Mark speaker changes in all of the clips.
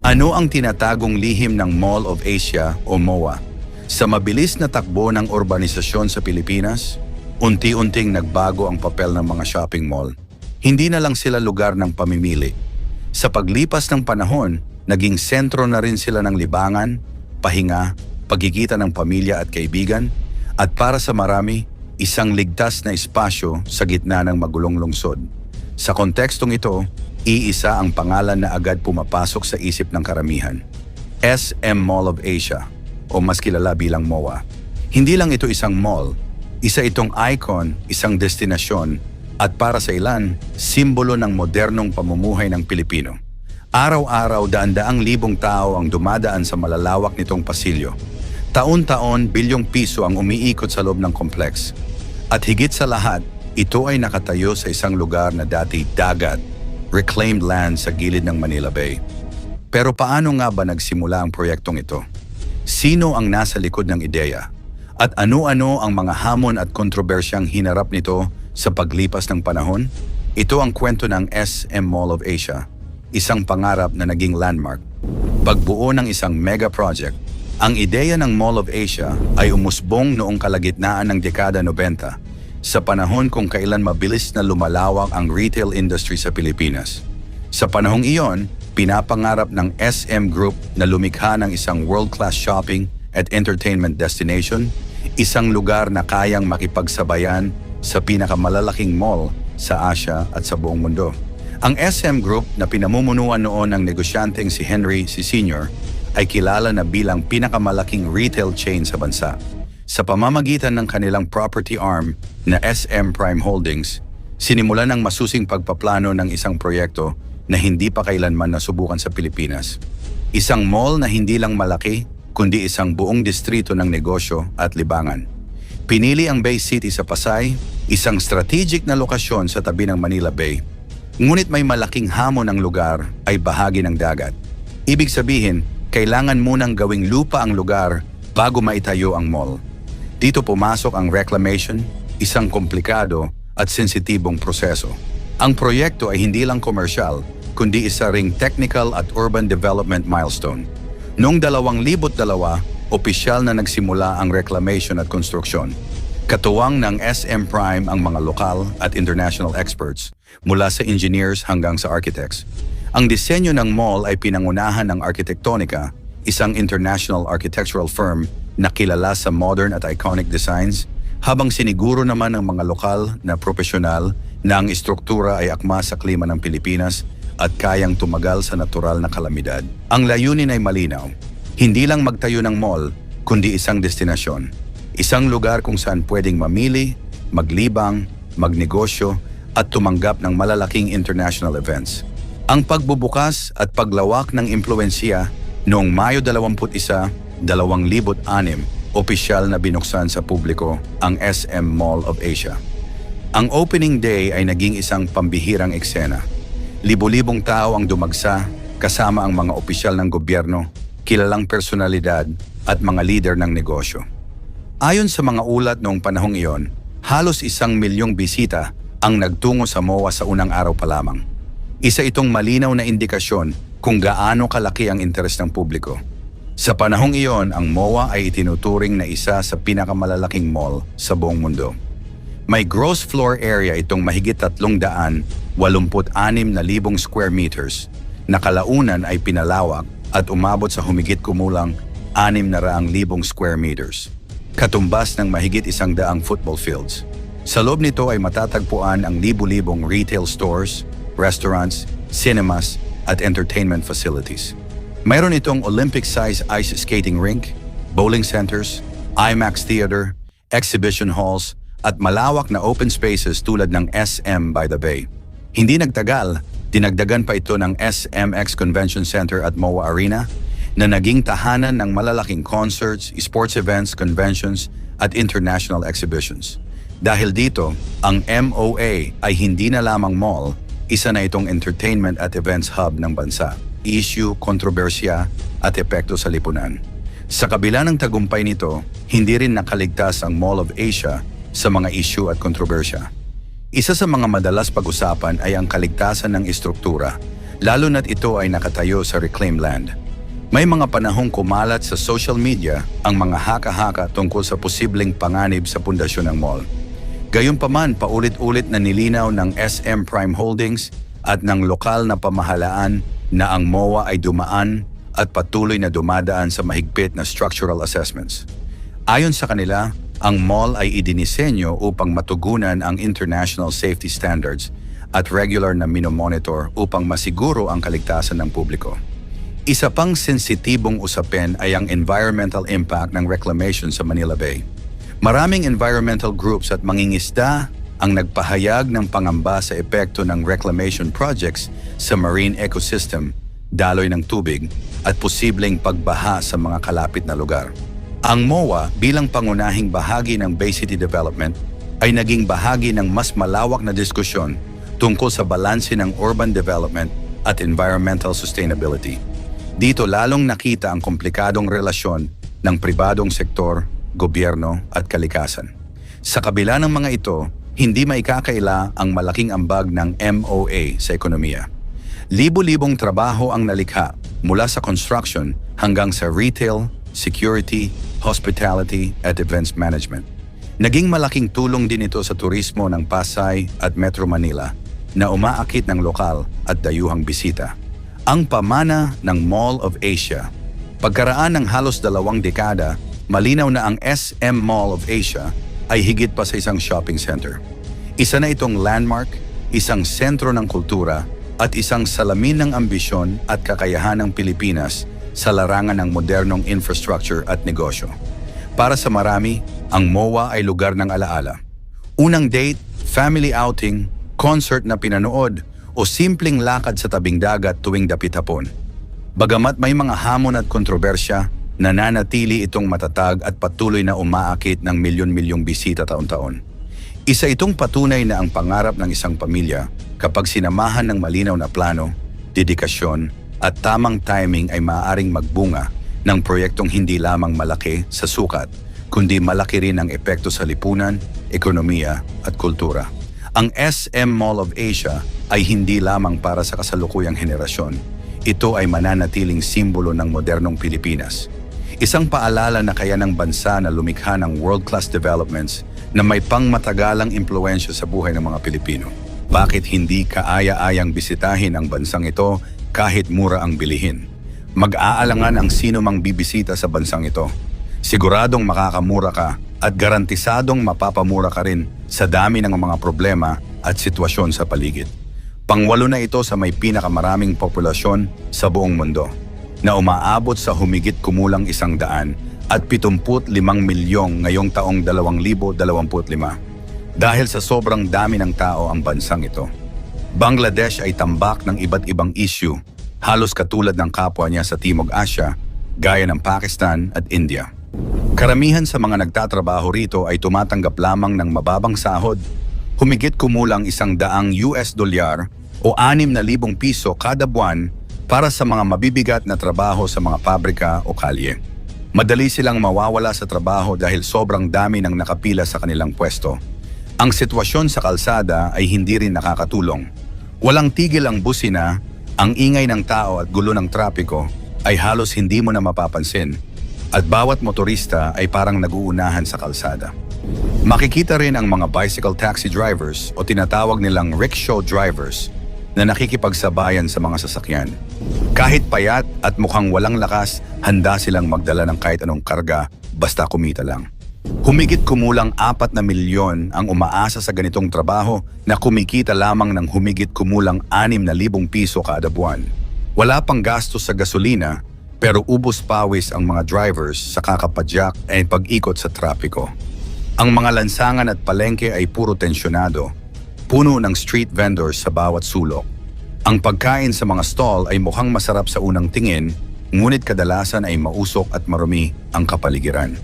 Speaker 1: Ano ang tinatagong lihim ng Mall of Asia o MOA? Sa mabilis na takbo ng urbanisasyon sa Pilipinas, unti-unting nagbago ang papel ng mga shopping mall. Hindi na lang sila lugar ng pamimili. Sa paglipas ng panahon, naging sentro na rin sila ng libangan, pahinga, pagkikita ng pamilya at kaibigan, at para sa marami, isang ligtas na espasyo sa gitna ng magulong lungsod. Sa kontekstong ito, iisa ang pangalan na agad pumapasok sa isip ng karamihan. SM Mall of Asia, o mas kilala bilang MOA. Hindi lang ito isang mall, isa itong icon, isang destinasyon, at para sa ilan, simbolo ng modernong pamumuhay ng Pilipino. Araw-araw daan-daang libong tao ang dumadaan sa malalawak nitong pasilyo. Taon-taon, bilyong piso ang umiikot sa loob ng kompleks. At higit sa lahat, ito ay nakatayo sa isang lugar na dati dagat, reclaimed land sa gilid ng Manila Bay. Pero paano nga ba nagsimula ang proyektong ito? Sino ang nasa likod ng ideya? At ano-ano ang mga hamon at kontrobersyang hinarap nito sa paglipas ng panahon? Ito ang kwento ng SM Mall of Asia, isang pangarap na naging landmark. Pagbuo ng isang mega project, ang ideya ng Mall of Asia ay umusbong noong kalagitnaan ng dekada 90, sa panahon kung kailan mabilis na lumalawak ang retail industry sa Pilipinas. Sa panahong iyon, pinapangarap ng SM Group na lumikha ng isang world-class shopping at entertainment destination, isang lugar na kayang makipagsabayan sa pinakamalalaking mall sa Asia at sa buong mundo. Ang SM Group na pinamumunuan noon ng negosyanteng si Henry C. Sr. ay kilala na bilang pinakamalaking retail chain sa bansa. Sa pamamagitan ng kanilang property arm na SM Prime Holdings, sinimulan ang masusing pagpaplano ng isang proyekto na hindi pa kailanman nasubukan sa Pilipinas. Isang mall na hindi lang malaki, kundi isang buong distrito ng negosyo at libangan. Pinili ang Bay City sa Pasay, isang strategic na lokasyon sa tabi ng Manila Bay. Ngunit may malaking hamon ang lugar ay bahagi ng dagat. Ibig sabihin, kailangan munang gawing lupa ang lugar bago maitayo ang mall. Dito pumasok ang reclamation, isang komplikado at sensitibong proseso. Ang proyekto ay hindi lang komersyal, kundi isa ring technical at urban development milestone. Noong 2002, opisyal na nagsimula ang reclamation at konstruksyon. Katuwang ng SM Prime ang mga lokal at international experts, mula sa engineers hanggang sa architects. Ang disenyo ng mall ay pinangunahan ng Arquitectonica, isang international architectural firm na kilala sa modern at iconic designs, habang siniguro naman ng mga lokal na profesional na ang istruktura ay akma sa klima ng Pilipinas at kayang tumagal sa natural na kalamidad. Ang layunin ay malinaw, hindi lang magtayo ng mall, kundi isang destinasyon. Isang lugar kung saan pwedeng mamili, maglibang, magnegosyo at tumanggap ng malalaking international events. Ang pagbubukas at paglawak ng impluensya noong Mayo 21, 2006, opisyal na binuksan sa publiko ang SM Mall of Asia. Ang opening day ay naging isang pambihirang eksena. Libo-libong tao ang dumagsa kasama ang mga opisyal ng gobyerno, kilalang personalidad at mga leader ng negosyo. Ayon sa mga ulat noong panahong iyon, halos 1 milyong bisita ang nagtungo sa MOA sa unang araw pa lamang. Isa itong malinaw na indikasyon kung gaano kalaki ang interes ng publiko. Sa panahong iyon, ang MOA ay itinuturing na isa sa pinakamalalaking mall sa buong mundo. May gross floor area itong mahigit 386,000 square meters na kalaunan ay pinalawak at umabot sa humigit kumulang 600,000 square meters. Katumbas ng mahigit 100 football fields. Sa loob nito ay matatagpuan ang libu-libong retail stores, restaurants, cinemas at entertainment facilities. Mayroon itong Olympic-size ice skating rink, bowling centers, IMAX theater, exhibition halls, at malawak na open spaces tulad ng SM by the Bay. Hindi nagtagal, dinagdagan pa ito ng SMX Convention Center at MOA Arena na naging tahanan ng malalaking concerts, sports events, conventions, at international exhibitions. Dahil dito, ang MOA ay hindi na lamang mall, isa na itong entertainment at events hub ng bansa. Issue, kontrobersya at epekto sa lipunan. Sa kabila ng tagumpay nito, hindi rin nakaligtas ang Mall of Asia sa mga issue at kontrobersya. Isa sa mga madalas pag-usapan ay ang kaligtasan ng istruktura lalo na't ito ay nakatayo sa reclaimed land. May mga panahong kumalat sa social media ang mga haka-haka tungkol sa posibleng panganib sa pundasyon ng mall. Gayunpaman, paulit-ulit na nilinaw ng SM Prime Holdings at ng lokal na pamahalaan na ang MOA ay dumaan at patuloy na dumadaan sa mahigpit na structural assessments. Ayon sa kanila, ang mall ay idinisenyo upang matugunan ang international safety standards at regular na minomonitor upang masiguro ang kaligtasan ng publiko. Isa pang sensitibong usapin ay ang environmental impact ng reclamation sa Manila Bay. Maraming environmental groups at mangingisda ang nagpahayag ng pangamba sa epekto ng reclamation projects sa marine ecosystem, daloy ng tubig, at posibleng pagbaha sa mga kalapit na lugar. Ang MOA bilang pangunahing bahagi ng Bay City Development ay naging bahagi ng mas malawak na diskusyon tungkol sa balanse ng urban development at environmental sustainability. Dito lalong nakita ang komplikadong relasyon ng pribadong sektor, gobyerno at kalikasan. Sa kabila ng mga ito, hindi maikakaila ang malaking ambag ng MOA sa ekonomiya. Libo-libong trabaho ang nalikha mula sa construction hanggang sa retail, security, hospitality at events management. Naging malaking tulong din ito sa turismo ng Pasay at Metro Manila na umaakit ng lokal at dayuhang bisita. Ang pamana ng Mall of Asia. Pagkaraan ng halos 2 dekada, malinaw na ang SM Mall of Asia ay higit pa sa isang shopping center. Isa na itong landmark, isang sentro ng kultura, at isang salamin ng ambisyon at kakayahan ng Pilipinas sa larangan ng modernong infrastructure at negosyo. Para sa marami, ang MOA ay lugar ng alaala. Unang date, family outing, concert na pinanood, o simpleng lakad sa tabing dagat tuwing dapit hapon. Bagamat may mga hamon at kontrobersya, nananatili itong matatag at patuloy na umaakit ng milyon-milyong bisita taon-taon. Isa itong patunay na ang pangarap ng isang pamilya kapag sinamahan ng malinaw na plano, dedikasyon at tamang timing ay maaaring magbunga ng proyektong hindi lamang malaki sa sukat, kundi malaki rin ang epekto sa lipunan, ekonomiya at kultura. Ang SM Mall of Asia ay hindi lamang para sa kasalukuyang henerasyon. Ito ay mananatiling simbolo ng modernong Pilipinas. Isang paalala na kaya ng bansa na lumikha ng world-class developments na may pangmatagalang impluwensya sa buhay ng mga Pilipino. Bakit hindi kaaya-ayang bisitahin ang bansang ito kahit mura ang bilihin? Mag-aalangan ang sino mang bibisita sa bansang ito. Siguradong makakamura ka at garantisadong mapapamura ka rin sa dami ng mga problema at sitwasyon sa paligid. Pangwalo na ito sa may pinakamaraming populasyon sa buong mundo, na umaabot sa humigit kumulang 100 at 75 milyong ngayong taong 2025. Dahil sa sobrang dami ng tao ang bansang ito. Bangladesh ay tambak ng iba't ibang issue, halos katulad ng kapwa niya sa Timog Asya, gaya ng Pakistan at India. Karamihan sa mga nagtatrabaho rito ay tumatanggap lamang ng mababang sahod, humigit kumulang $100 o 6,000 piso kada buwan para sa mga mabibigat na trabaho sa mga pabrika o kalye. Madali silang mawawala sa trabaho dahil sobrang dami ng nakapila sa kanilang pwesto. Ang sitwasyon sa kalsada ay hindi rin nakakatulong. Walang tigil ang busina, ang ingay ng tao at gulo ng trapiko ay halos hindi mo na mapapansin, at bawat motorista ay parang naguunahan sa kalsada. Makikita rin ang mga bicycle taxi drivers o tinatawag nilang rickshaw drivers na nakikipagsabayan sa mga sasakyan. Kahit payat at mukhang walang lakas, handa silang magdala ng kahit anong karga basta kumita lang. Humigit kumulang 4 na milyon ang umaasa sa ganitong trabaho na kumikita lamang ng humigit kumulang 6,000 piso kada buwan. Wala pang gastos sa gasolina, pero ubos pawis ang mga drivers sa kakapadyak at pag-ikot sa trapiko. Ang mga lansangan at palengke ay puro tensyonado, puno ng street vendors sa bawat sulok. Ang pagkain sa mga stall ay mukhang masarap sa unang tingin, ngunit kadalasan ay mausok at marumi ang kapaligiran.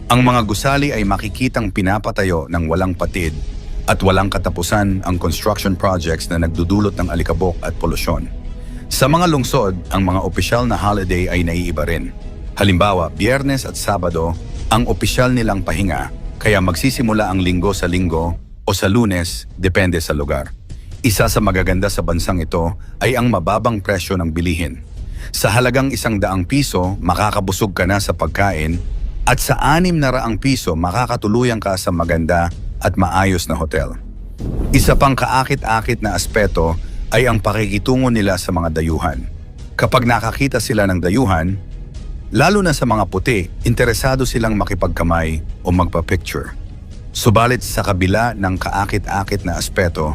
Speaker 1: Ang mga gusali ay makikitang pinapatayo ng walang patid at walang katapusan ang construction projects na nagdudulot ng alikabok at polusyon. Sa mga lungsod, ang mga opisyal na holiday ay naiiba rin. Halimbawa, Biyernes at Sabado ang opisyal nilang pahinga, kaya magsisimula ang linggo sa linggo o sa Lunes, depende sa lugar. Isa sa magaganda sa bansang ito ay ang mababang presyo ng bilihin. Sa halagang ₱100, makakabusog ka na sa pagkain at sa ₱600 makakatuluyan ka sa maganda at maayos na hotel. Isa pang kaakit-akit na aspeto ay ang pakikitungo nila sa mga dayuhan. Kapag nakakita sila ng dayuhan, lalo na sa mga puti, interesado silang makipagkamay o magpa-picture. Subalit sa kabila ng kaakit-akit na aspeto,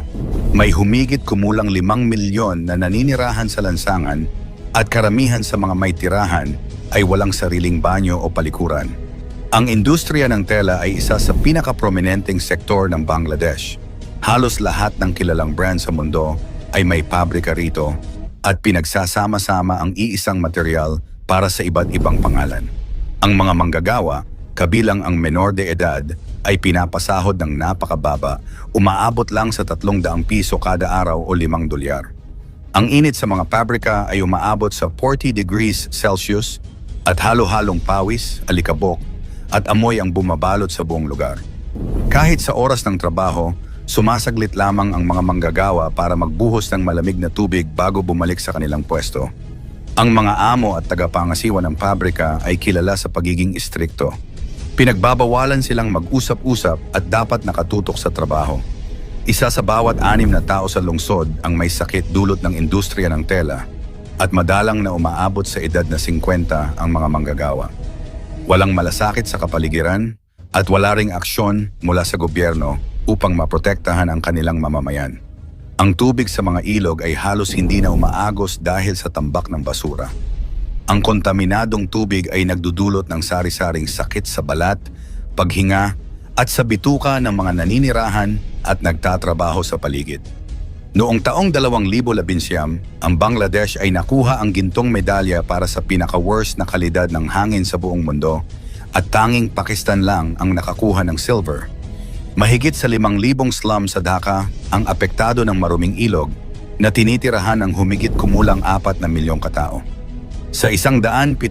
Speaker 1: may humigit kumulang 5 milyon na naninirahan sa lansangan at karamihan sa mga may tirahan ay walang sariling banyo o palikuran. Ang industriya ng tela ay isa sa pinaka-prominenteng sektor ng Bangladesh. Halos lahat ng kilalang brand sa mundo ay may pabrika rito at pinagsasama-sama ang iisang material para sa iba't ibang pangalan. Ang mga manggagawa, kabilang ang menor de edad, ay pinapasahod ng napakababa, umaabot lang sa ₱300 kada araw o $5. Ang init sa mga pabrika ay umaabot sa 40 degrees Celsius at halo-halong pawis, alikabok at amoy ang bumabalot sa buong lugar. Kahit sa oras ng trabaho, sumasaglit lamang ang mga manggagawa para magbuhos ng malamig na tubig bago bumalik sa kanilang pwesto. Ang mga amo at tagapangasiwa ng pabrika ay kilala sa pagiging istrikto. Pinagbabawalan silang mag-usap-usap at dapat nakatutok sa trabaho. Isa sa bawat 6 na tao sa lungsod ang may sakit dulot ng industriya ng tela at madalang na umaabot sa edad na 50 ang mga manggagawa. Walang malasakit sa kapaligiran at wala ring aksyon mula sa gobyerno upang maprotektahan ang kanilang mamamayan. Ang tubig sa mga ilog ay halos hindi na umaagos dahil sa tambak ng basura. Ang kontaminadong tubig ay nagdudulot ng sari-saring sakit sa balat, paghinga, at sa bituka ng mga naninirahan at nagtatrabaho sa paligid. Noong taong 2019, ang Bangladesh ay nakuha ang gintong medalya para sa pinaka-worst na kalidad ng hangin sa buong mundo at tanging Pakistan lang ang nakakuha ng silver. Mahigit sa 5,000 slum sa Dhaka ang apektado ng maruming ilog na tinitirahan ng humigit kumulang 4 na milyong katao. Sa 175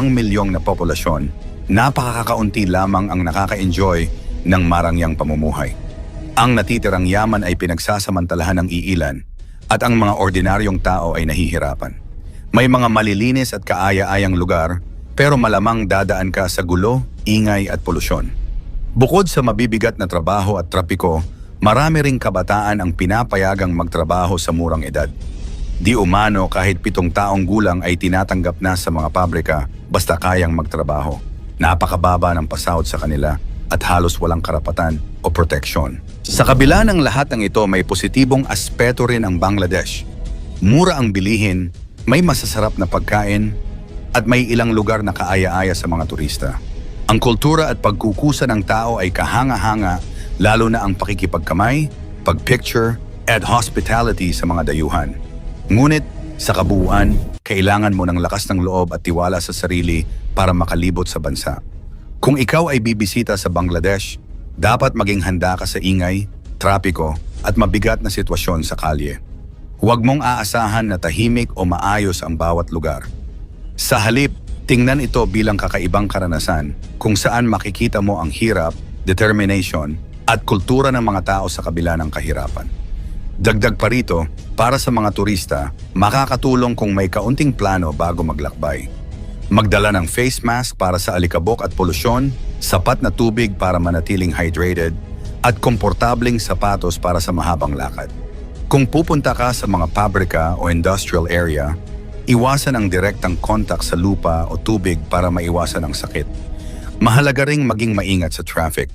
Speaker 1: milyong na populasyon, napakakaunti lamang ang nakaka-enjoy ng marangyang pamumuhay. Ang natitirang yaman ay pinagsasamantalahan ng iilan at ang mga ordinaryong tao ay nahihirapan. May mga malilinis at kaaya-ayang lugar pero malamang dadaan ka sa gulo, ingay at polusyon. Bukod sa mabibigat na trabaho at trapiko, marami ring kabataan ang pinapayagang magtrabaho sa murang edad. Di umano kahit 7 taong gulang ay tinatanggap na sa mga pabrika basta kayang magtrabaho. Napakababa ng pasahod sa kanila at halos walang karapatan o proteksyon. Sa kabila ng lahat ng ito, may positibong aspeto rin ang Bangladesh. Mura ang bilihin, may masasarap na pagkain, at may ilang lugar na kaaya-aya sa mga turista. Ang kultura at pagkukusa ng tao ay kahanga-hanga, lalo na ang pakikipagkamay, pagpicture, at hospitality sa mga dayuhan. Ngunit, sa kabuuan, kailangan mo ng lakas ng loob at tiwala sa sarili para makalibot sa bansa. Kung ikaw ay bibisita sa Bangladesh, dapat maging handa ka sa ingay, trapiko, at mabigat na sitwasyon sa kalye. Huwag mong aasahan na tahimik o maayos ang bawat lugar. Sa halip, tingnan ito bilang kakaibang karanasan kung saan makikita mo ang hirap, determination, at kultura ng mga tao sa kabila ng kahirapan. Dagdag pa rito, para sa mga turista, makakatulong kung may kaunting plano bago maglakbay. Magdala ng face mask para sa alikabok at polusyon, sapat na tubig para manatiling hydrated, at komportabling sapatos para sa mahabang lakad. Kung pupunta ka sa mga pabrika o industrial area, iwasan ang direktang kontak sa lupa o tubig para maiwasan ang sakit. Mahalaga ring maging maingat sa traffic.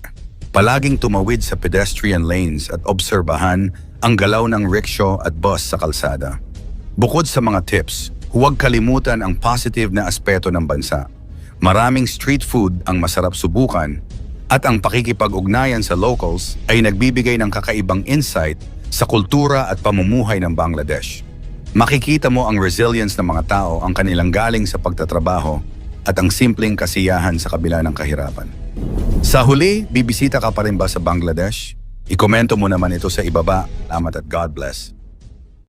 Speaker 1: Palaging tumawid sa pedestrian lanes at obserbahan ang galaw ng rickshaw at bus sa kalsada. Bukod sa mga tips, huwag kalimutan ang positive na aspeto ng bansa. Maraming street food ang masarap subukan at ang pakikipag-ugnayan sa locals ay nagbibigay ng kakaibang insight sa kultura at pamumuhay ng Bangladesh. Makikita mo ang resilience ng mga tao, ang kanilang galing sa pagtatrabaho at ang simpleng kasiyahan sa kabila ng kahirapan. Sa huli, bibisita ka pa rin ba sa Bangladesh? Ikomento mo naman ito sa ibaba. Salamat at God bless.